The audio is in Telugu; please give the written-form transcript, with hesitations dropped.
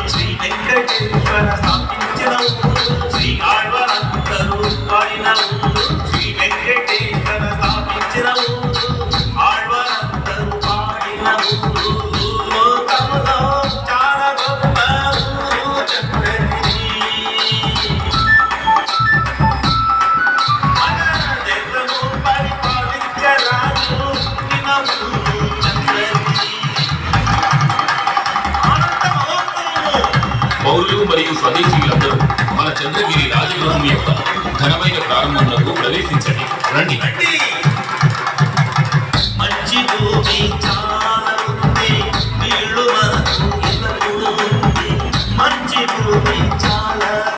శ్రీ వెంకటేశ్వర స్థాపించిన శ్రీ ఆళ్వారందరూ పాడిన శ్రీ వెంకటేశ్వర స్థాపించిన ఆళ్వారందరూ పాడిన లోకములో చాలా గొప్ప చక్రగిరి. మన దేశము పరిపాలించరాజు పౌరులు మరియు స్వదేశీయులందరూ మన చంద్రగిరి రాజగృహం యొక్క ఘనమైన ప్రారంభంలో ప్రవేశించండి. రండి.